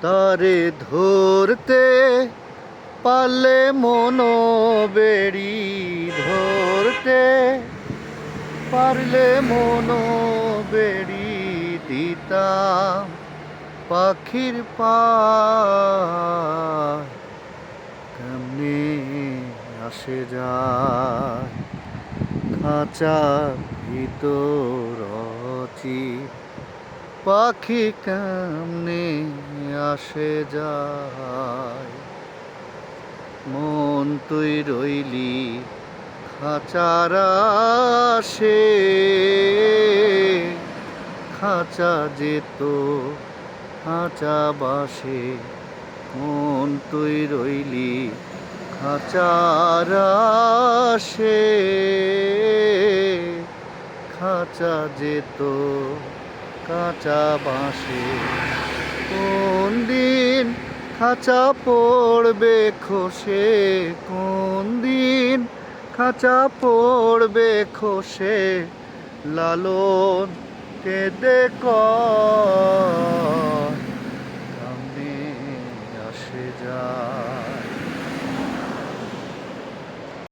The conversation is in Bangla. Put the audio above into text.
তারে ধরতে পারলে মনো বেড়ি ধরতে পারলে মনো বেড়ি দিতাম পাখির পায় কেমনে আসে যায় খাঁচার ভিতর অচির পাখি কেমনে আসে যায় মন তুই রইলি খাঁচার আশে খাঁচা যেত খাঁচা বাসে মন তুই রইলি খাঁচার আশে খাঁচা যেত কাঁচা বাঁশে কোন দিন খাঁচা পড়বে খসে কোন দিন খাঁচা পড়বে খসে লালন কেঁদে কয়